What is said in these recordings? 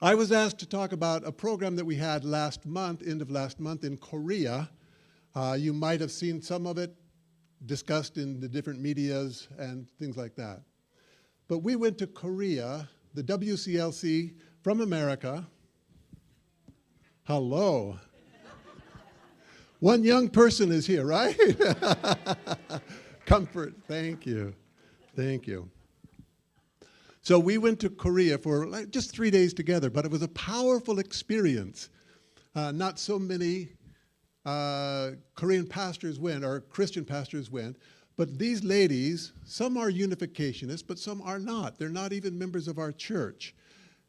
I was asked to talk about a program that we had last month, end of last month, in Korea. You might have seen some of it discussed in the different medias and things like that. But we went to Korea, the WCLC from America. Hello. One young person is here, right? Comfort, thank you, thank you. So we went to Korea for like just 3 days together, but it was a powerful experience. Not so many Korean pastors went, or Christian pastors went, but these ladies, some are unificationists, but some are not. They're not even members of our church.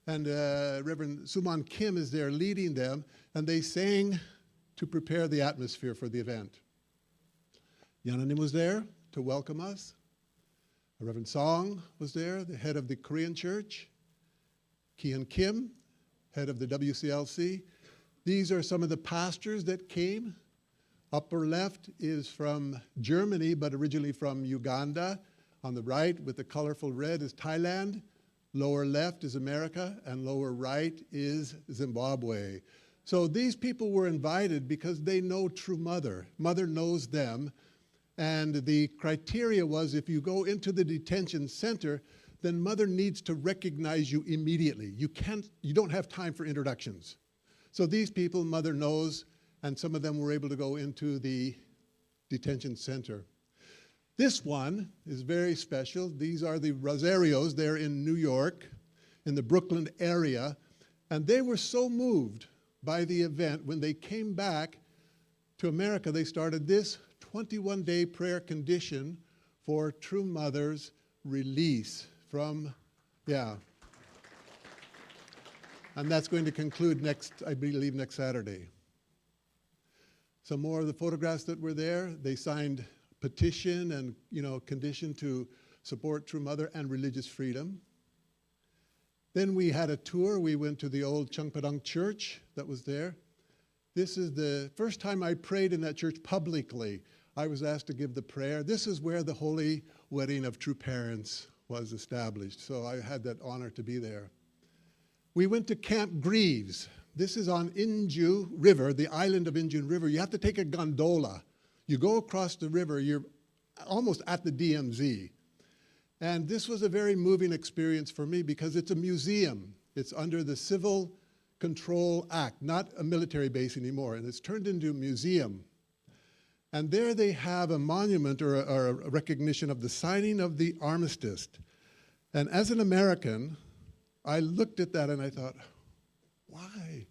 And Reverend Suman Kim is there leading them, and they sang to prepare the atmosphere for the event. Yananim was there to welcome us. Reverend Song was there, the head of the Korean church. Kian Kim, head of the WCLC. These are some of the pastors that came. Upper left is from Germany, but originally from Uganda. On the right, with the colorful red, is Thailand. Lower left is America, and lower right is Zimbabwe. So these people were invited because they know True Mother. Mother knows them. And the criteria was if you go into the detention center, then Mother needs to recognize you immediately. You don't have time for introductions. So these people, Mother knows, and some of them were able to go into the detention center. This one is very special. These are the Rosarios. They're in New York, in the Brooklyn area. And they were so moved by the event. When they came back to America, they started this 21-day prayer condition for True Mother's release from, And that's going to conclude I believe next Saturday. Some more of the photographs that were there, they signed petition and, condition to support True Mother and religious freedom. Then we had a tour. We went to the old Chungpadang church that was there. This is the first time I prayed in that church publicly. I was asked to give the prayer. This is where the holy wedding of true parents was established, so I had that honor to be there. We went to Camp Greaves. This is on Inju River, the island of Inju River. You have to take a gondola. You go across the river, you're almost at the DMZ. And this was a very moving experience for me because it's a museum. It's under the Civil Control Act, not a military base anymore, and it's turned into a museum. And there they have a monument or a recognition of the signing of the armistice. And as an American, I looked at that and I thought, why?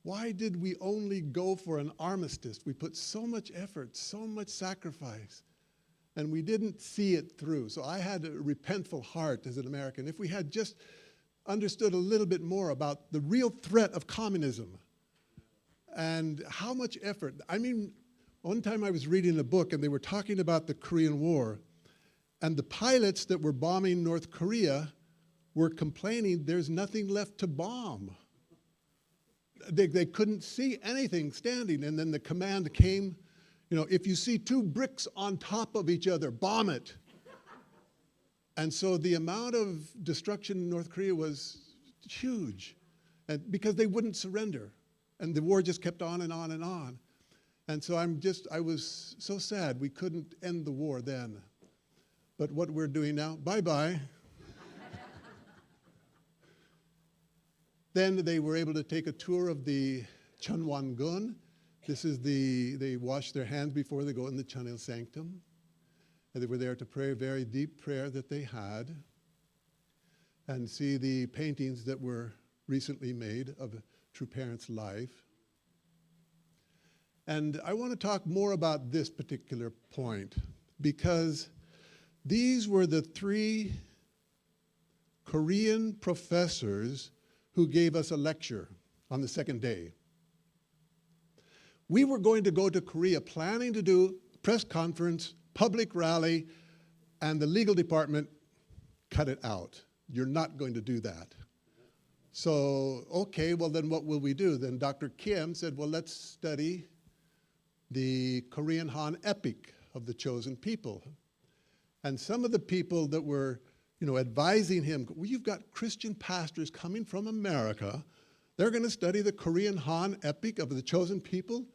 Why did we only go for an armistice? We put so much effort, so much sacrifice, and we didn't see it through. So I had a repentful heart as an American. If we had just understood a little bit more about the real threat of communism and how much effort, one time I was reading a book and they were talking about the Korean War, and the pilots that were bombing North Korea were complaining there's nothing left to bomb. They couldn't see anything standing, and then the command came, if you see two bricks on top of each other, bomb it. And so the amount of destruction in North Korea was huge, and because they wouldn't surrender, and the war just kept on and on and on. And so I was so sad we couldn't end the war then. But what we're doing now, bye-bye. Then they were able to take a tour of the Chunwan-gun. This is they wash their hands before they go in the Chunil Sanctum. And they were there to pray a very deep prayer that they had and see the paintings that were recently made of a true parent's life. And I want to talk more about this particular point because these were the 3 Korean professors who gave us a lecture on the second day. We were going to go to Korea planning to do a press conference, public rally, and the legal department cut it out. You're not going to do that. So, okay, well then what will we do? Then Dr. Kim said, well, let's study the Korean Han epic of the chosen people. And some of the people that were advising him, well, you've got Christian pastors coming from America. They're going to study the Korean Han epic of the chosen people.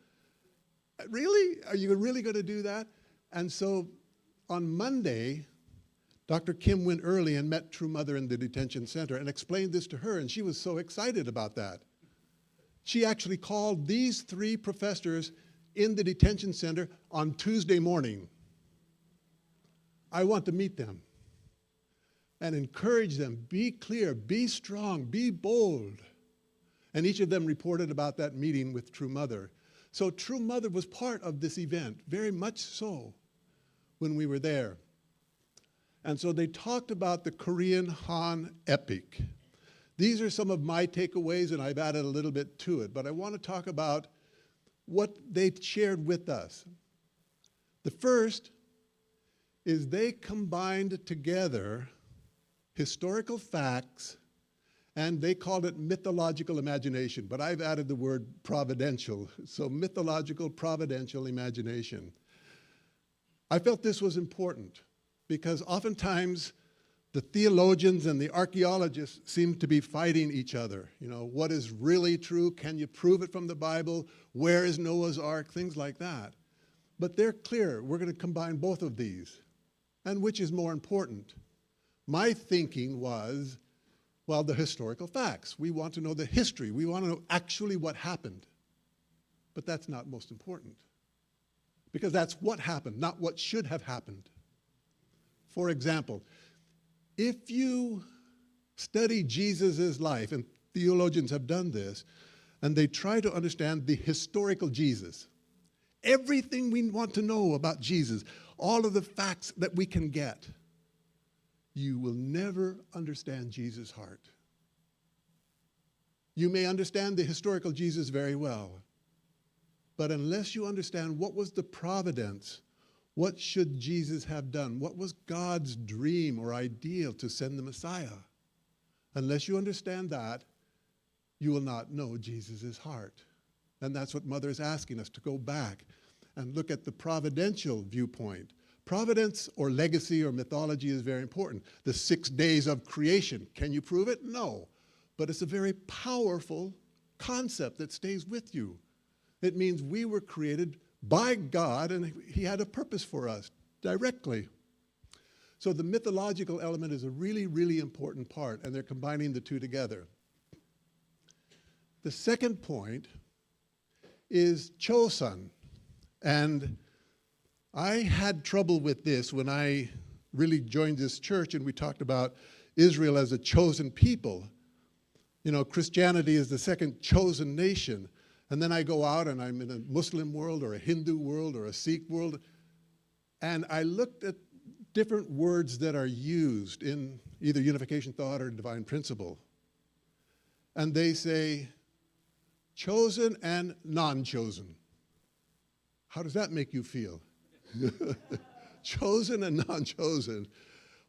Really? Are you really going to do that? And so on Monday, Dr. Kim went early and met True Mother in the detention center and explained this to her, and she was so excited about that. She actually called these 3 professors in the detention center on Tuesday morning. I want to meet them and encourage them, be clear, be strong, be bold. And each of them reported about that meeting with True Mother. So True Mother was part of this event, very much so, when we were there. And so they talked about the Korean Han epic. These are some of my takeaways, and I've added a little bit to it, but I want to talk about what they shared with us. The first is they combined together historical facts, and they called it mythological imagination, but I've added the word providential, so mythological, providential imagination. I felt this was important because oftentimes the theologians and the archaeologists seem to be fighting each other. What is really true? Can you prove it from the Bible? Where is Noah's Ark? Things like that. But they're clear. We're going to combine both of these. And which is more important? My thinking was, well, the historical facts. We want to know the history. We want to know actually what happened. But that's not most important. Because that's what happened, not what should have happened. For example, if you study Jesus' life, and theologians have done this, and they try to understand the historical Jesus, everything we want to know about Jesus, all of the facts that we can get, you will never understand Jesus' heart. You may understand the historical Jesus very well, but unless you understand what was the providence, what should Jesus have done? What was God's dream or ideal to send the Messiah? Unless you understand that, you will not know Jesus' heart. And that's what Mother is asking us, to go back and look at the providential viewpoint. Providence or legacy or mythology is very important. The 6 days of creation, can you prove it? No. But it's a very powerful concept that stays with you. It means we were created by God, and he had a purpose for us directly. So the mythological element is a really, really important part, and they're combining the two together. The second point is Chosun. And I had trouble with this when I really joined this church and we talked about Israel as a chosen people. Christianity is the second chosen nation. And then I go out and I'm in a Muslim world or a Hindu world or a Sikh world, and I looked at different words that are used in either unification thought or divine principle. And they say chosen and non-chosen. How does that make you feel? Chosen and non-chosen.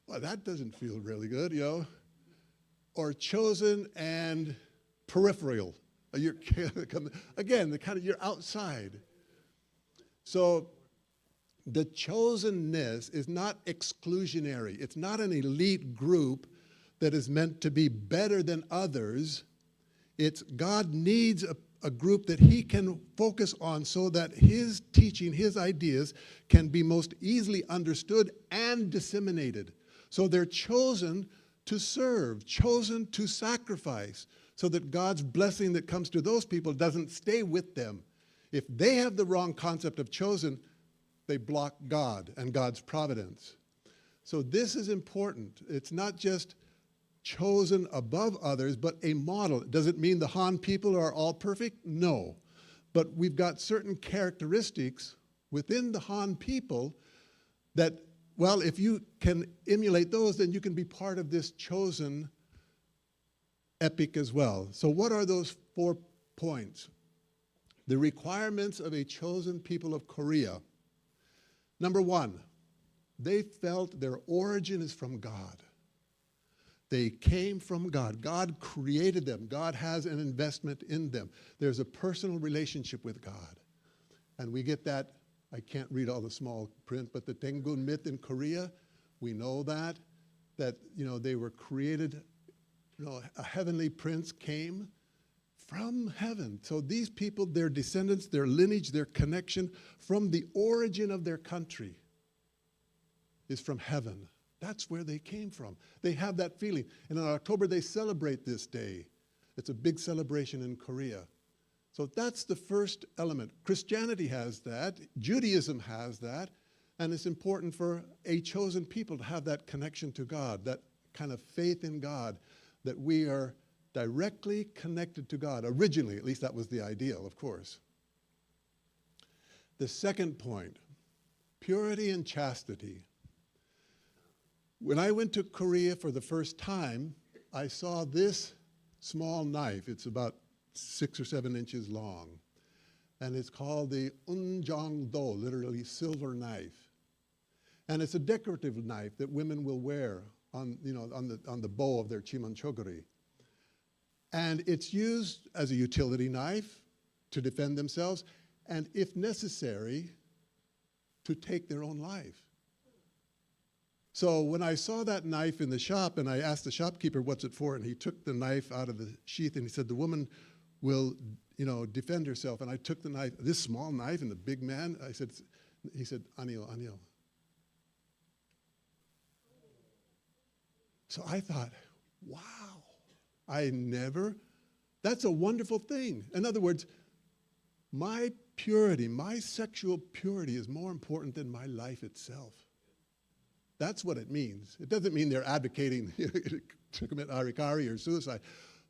Well, that doesn't feel really good, Or chosen and peripheral. You're, again, you're outside. So the chosenness is not exclusionary. It's not an elite group that is meant to be better than others. It's God needs a group that he can focus on so that his teaching, his ideas can be most easily understood and disseminated. So they're chosen to serve, chosen to sacrifice, so that God's blessing that comes to those people doesn't stay with them. If they have the wrong concept of chosen, they block God and God's providence. So this is important. It's not just chosen above others, but a model. Does it mean the Han people are all perfect? No. But we've got certain characteristics within the Han people that, well, if you can emulate those, then you can be part of this chosen epic as well. So what are those 4 points? The requirements of a chosen people of Korea. Number 1, they felt their origin is from God. They came from God. God created them. God has an investment in them. There's a personal relationship with God. And we get that. I can't read all the small print, but the Tengun myth in Korea, we know that. that, they were created, a heavenly prince came from heaven. So these people, their descendants, their lineage, their connection from the origin of their country is from heaven. That's where they came from. They have that feeling. And in October, they celebrate this day. It's a big celebration in Korea. So that's the first element. Christianity has that. Judaism has that. And it's important for a chosen people to have that connection to God, that kind of faith in God, that we are directly connected to God. Originally, at least that was the ideal, of course. The second point, purity and chastity. When I went to Korea for the first time, I saw this small knife. It's about 6 or 7 inches long. And it's called the unjangdo, literally silver knife. And it's a decorative knife that women will wear on the bow of their chimonchogori. And it's used as a utility knife to defend themselves, and if necessary, to take their own life. So when I saw that knife in the shop, and I asked the shopkeeper, what's it for? And he took the knife out of the sheath, and he said, the woman will, defend herself. And I took the knife, this small knife, and the big man, he said, anio. So I thought, wow, that's a wonderful thing. In other words, my purity, my sexual purity is more important than my life itself. That's what it means. It doesn't mean they're advocating to commit harikari or suicide,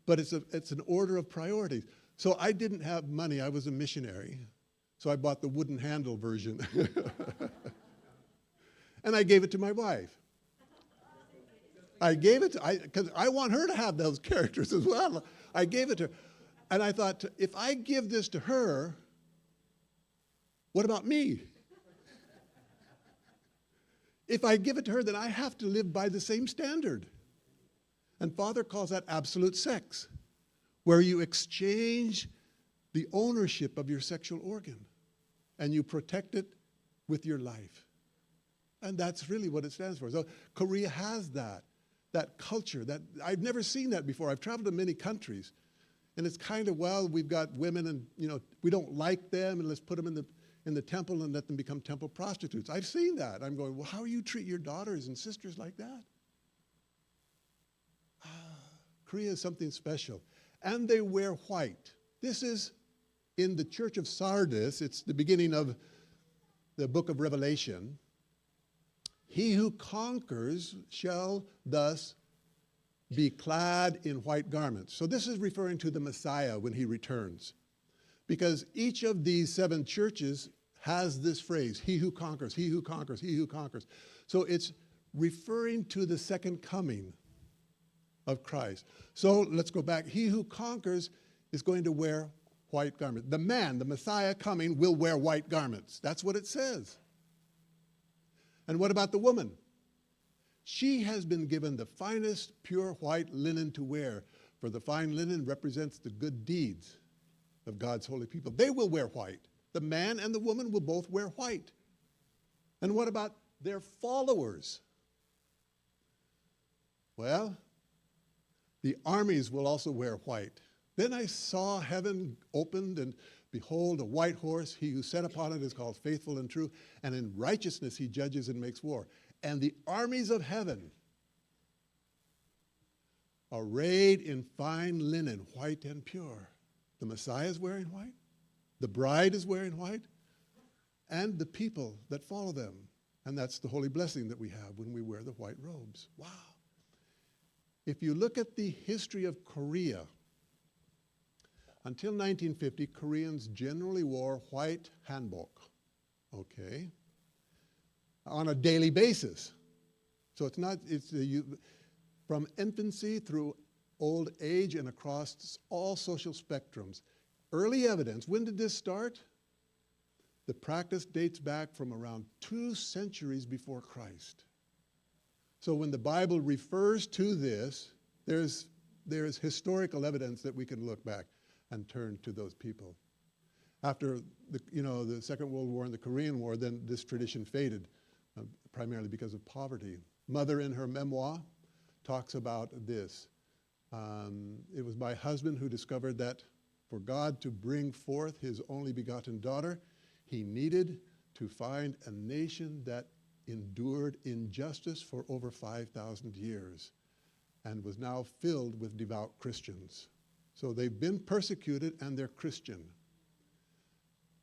but it's an order of priorities. So I didn't have money. I was a missionary. So I bought the wooden handle version. And I gave it to my wife. I gave it because I want her to have those characters as well. I gave it to her. And I thought, if I give this to her, what about me? If I give it to her, then I have to live by the same standard. And Father calls that absolute sex, where you exchange the ownership of your sexual organ and you protect it with your life. And that's really what it stands for. So Korea has that culture. That I've never seen that before. I've traveled to many countries, and it's kind of, well, we've got women, and we don't like them, and let's put them in the temple and let them become temple prostitutes. I've seen that. I'm going, well, how do you treat your daughters and sisters like that? Korea is something special. And they wear white. This is in the church of Sardis. It's the beginning of the book of Revelation. He who conquers shall thus be clad in white garments. So this is referring to the Messiah when he returns. Because each of these 7 churches has this phrase, he who conquers, he who conquers, he who conquers. So it's referring to the second coming of Christ. So let's go back. He who conquers is going to wear white garments. The man, the Messiah coming, will wear white garments. That's what it says. And what about the woman? She has been given the finest pure white linen to wear, for the fine linen represents the good deeds of God's holy people. They will wear white. The man and the woman will both wear white. And what about their followers? Well, the armies will also wear white. Then I saw heaven opened, and behold, a white horse. He who sat upon it is called Faithful and True, and in righteousness he judges and makes war. And the armies of heaven, arrayed in fine linen, white and pure. The Messiah is wearing white, the bride is wearing white, and the people that follow them. And that's the holy blessing that we have when we wear the white robes. Wow. If you look at the history of Korea, until 1950, Koreans generally wore white hanbok, okay, on a daily basis. So from infancy through old age and across all social spectrums. Early evidence, when did this start? The practice dates back from around 2 centuries before Christ. So when the Bible refers to this, there's historical evidence that we can look back and turn to those people. After the Second World War and the Korean War, then this tradition faded, primarily because of poverty. Mother, in her memoir, talks about this. It was my husband who discovered that for God to bring forth his only begotten daughter, he needed to find a nation that endured injustice for over 5,000 years and was now filled with devout Christians. So they've been persecuted and they're Christian.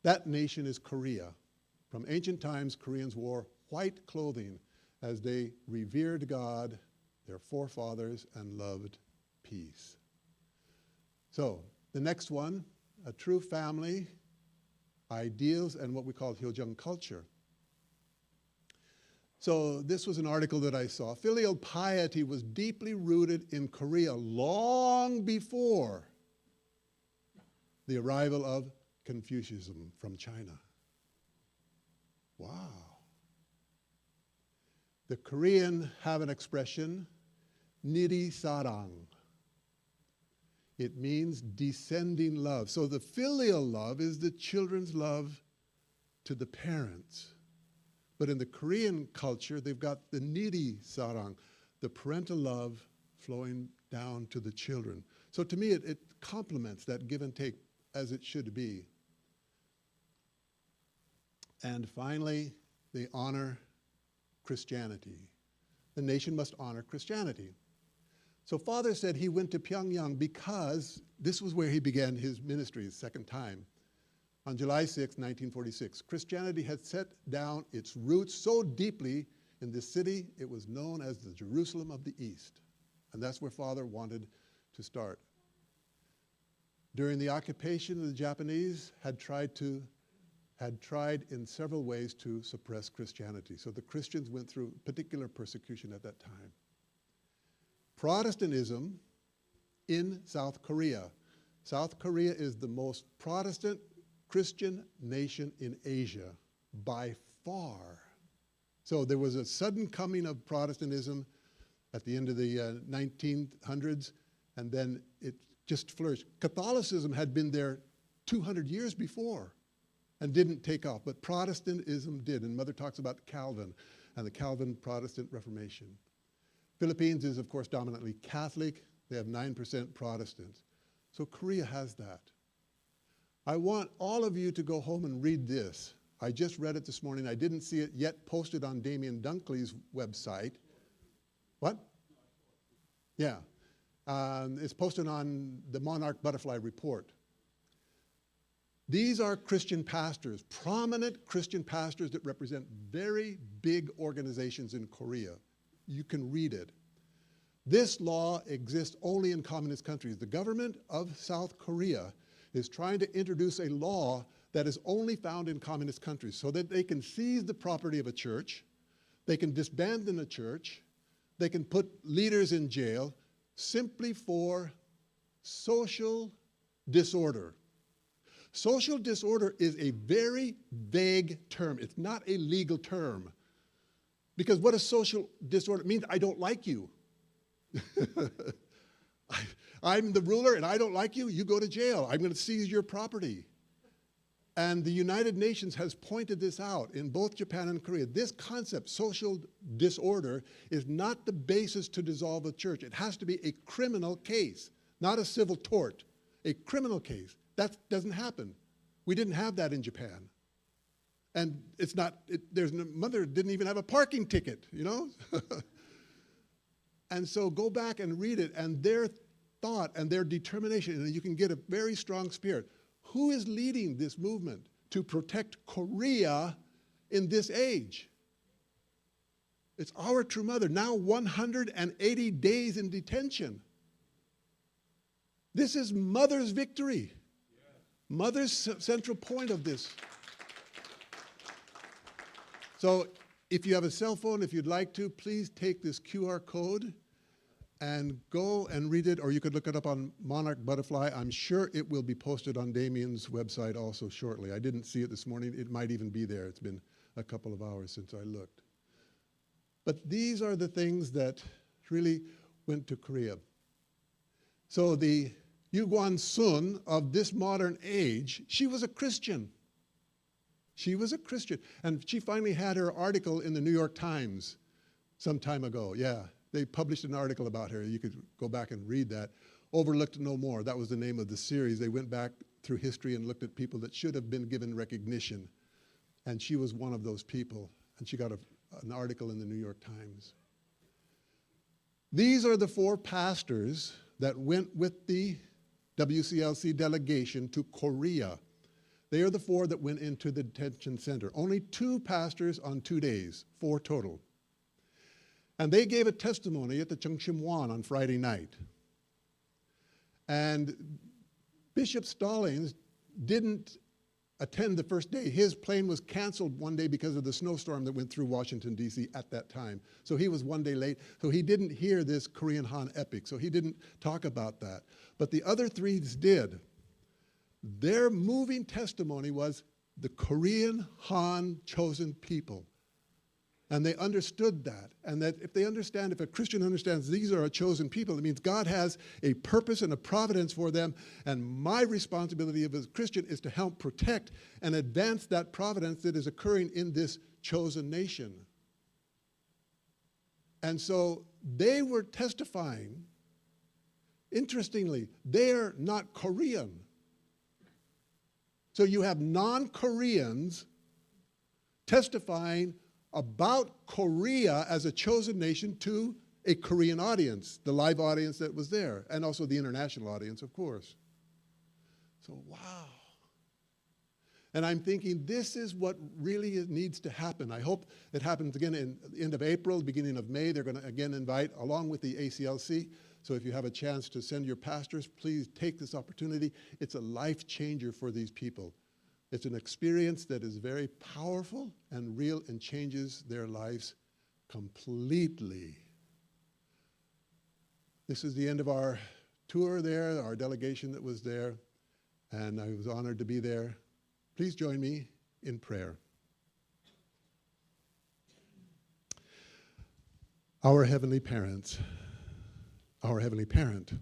That nation is Korea. From ancient times, Koreans wore white clothing as they revered God, their forefathers, and loved peace. So the next one, a true family, ideals, and what we call Hyojung culture. So this was an article that I saw. Filial piety was deeply rooted in Korea long before the arrival of Confucianism from China. Wow. The Korean have an expression, niri sarang. It means descending love. So the filial love is the children's love to the parents. But in the Korean culture, they've got the niri sarang, the parental love flowing down to the children. So to me, it complements that give and take as it should be. And finally, they honor Christianity. The nation must honor Christianity. So Father said he went to Pyongyang because this was where he began his ministry, his second time. On July 6, 1946, Christianity had set down its roots so deeply in this city, it was known as the Jerusalem of the East. And that's where Father wanted to start. During the occupation, the Japanese had tried in several ways to suppress Christianity. So the Christians went through particular persecution at that time. Protestantism in South Korea. South Korea is the most Protestant Christian nation in Asia by far. So there was a sudden coming of Protestantism at the end of the 1900s, and then it just flourished. Catholicism had been there 200 years before and didn't take off, but Protestantism did, and Mother talks about Calvin and the Calvin Protestant Reformation. Philippines is, of course, dominantly Catholic. They have 9% Protestants. So Korea has that. I want all of you to go home and read this. I just read it this morning. I didn't see it yet posted on Damien Dunkley's website. What? Yeah. It's posted on the Monarch Butterfly Report. These are Christian pastors, prominent Christian pastors that represent very big organizations in Korea. You can read it. This law exists only in communist countries. The government of South Korea is trying to introduce a law that is only found in communist countries so that they can seize the property of a church, they can disband a church, they can put leaders in jail simply for social disorder. Social disorder is a very vague term. It's not a legal term. Because what does social disorder mean? I don't like you. I'm the ruler and I don't like you, you go to jail. I'm going to seize your property. And the United Nations has pointed this out in both Japan and Korea. This concept, social disorder, is not the basis to dissolve a church. It has to be a criminal case, not a civil tort. A criminal case. That doesn't happen. We didn't have that in Japan. And it's not, Mother didn't even have a parking ticket, you know? And so go back and read it, and their thought and their determination, and you can get a very strong spirit. Who is leading this movement to protect Korea in this age? It's our true mother, now 180 days in detention. This is Mother's victory. Mother's central point of this. So if you have a cell phone, if you'd like to, please take this QR code and go and read it, or you could look it up on Monarch Butterfly. I'm sure it will be posted on Damien's website also shortly. I didn't see it this morning. It might even be there. It's been a couple of hours since I looked. But these are the things that really went to Korea. So the Yu Guan-sun of this modern age, she was a Christian. She was a Christian. And she finally had her article in the New York Times some time ago, yeah. They published an article about her. You could go back and read that. Overlooked No More. That was the name of the series. They went back through history and looked at people that should have been given recognition. And she was one of those people. And she got an article in the New York Times. These are the 4 pastors that went with the WCLC delegation to Korea. They are the 4 that went into the detention center. Only 2 pastors on 2 days, 4 total. And they gave a testimony at the Cheongshimwan on Friday night. And Bishop Stallings didn't attend the first day. His plane was canceled one day because of the snowstorm that went through Washington, D.C. at that time. So he was one day late. So he didn't hear this Korean Han epic. So he didn't talk about that. But the other 3 did. Their moving testimony was the Korean Han chosen people. And they understood that. And that if a Christian understands these are a chosen people, it means God has a purpose and a providence for them. And my responsibility as a Christian is to help protect and advance that providence that is occurring in this chosen nation. And so they were testifying. Interestingly, they're not Korean. So you have non-Koreans testifying about Korea as a chosen nation to a Korean audience, the live audience that was there, and also the international audience, of course. So, wow. And I'm thinking this is what really needs to happen. I hope it happens again in the end of April, beginning of May. They're going to again invite, along with the ACLC. So if you have a chance to send your pastors, please take this opportunity. It's a life changer for these people. It's an experience that is very powerful and real and changes their lives completely. This is the end of our tour there, our delegation that was there, and I was honored to be there. Please join me in prayer. Our Heavenly Parents, our Heavenly Parent,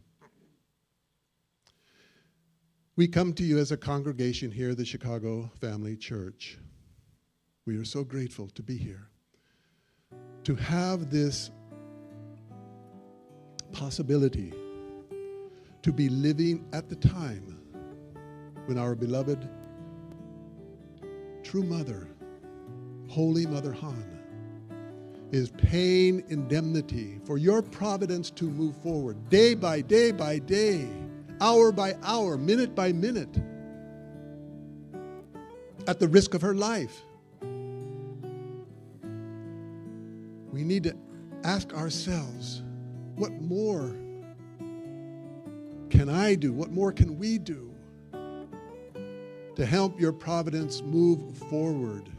we come to you as a congregation here at the Chicago Family Church. We are so grateful to be here, to have this possibility to be living at the time when our beloved true mother, Holy Mother Han, is paying indemnity for your providence to move forward day by day by day, hour by hour, minute by minute, at the risk of her life. We need to ask ourselves, what more can I do? What more can we do to help your providence move forward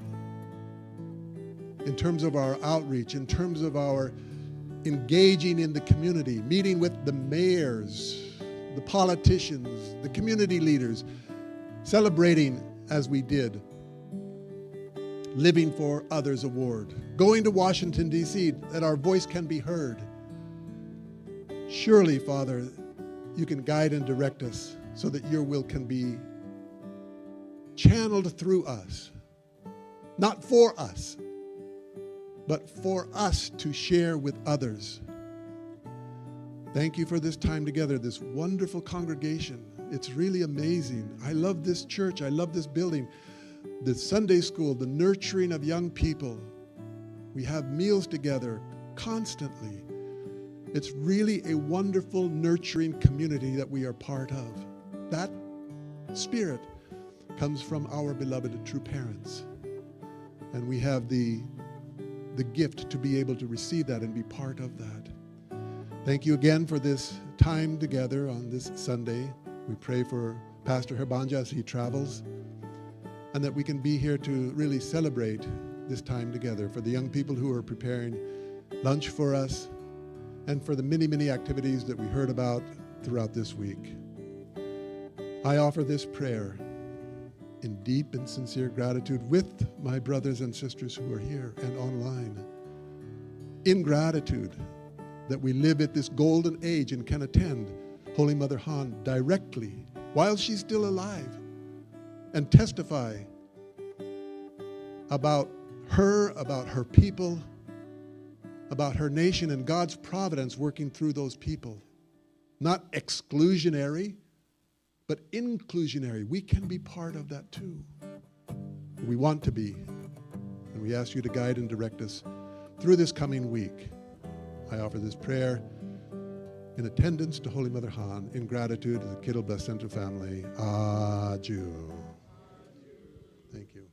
in terms of our outreach, in terms of our engaging in the community, meeting with the mayors, the politicians, the community leaders, celebrating as we did, Living for Others Award, going to Washington, D.C., that our voice can be heard. Surely, Father, you can guide and direct us so that your will can be channeled through us, not for us, but for us to share with others. Thank you for this time together, this wonderful congregation. It's really amazing. I love this church. I love this building. The Sunday school, the nurturing of young people. We have meals together constantly. It's really a wonderful, nurturing community that we are part of. That spirit comes from our beloved true parents. And we have the gift to be able to receive that and be part of that. Thank you again for this time together on this Sunday. We pray for Pastor Herbanja as he travels, and that we can be here to really celebrate this time together, for the young people who are preparing lunch for us, and for the many, many activities that we heard about throughout this week. I offer this prayer in deep and sincere gratitude with my brothers and sisters who are here and online, in gratitude that we live at this golden age and can attend Holy Mother Han directly while she's still alive and testify about her people, about her nation and God's providence working through those people. Not exclusionary, but inclusionary. We can be part of that too. We want to be. And we ask you to guide and direct us through this coming week. I offer this prayer in attendance to Holy Mother Han, in gratitude to the Kittel Blessed Center family. Adieu. Thank you.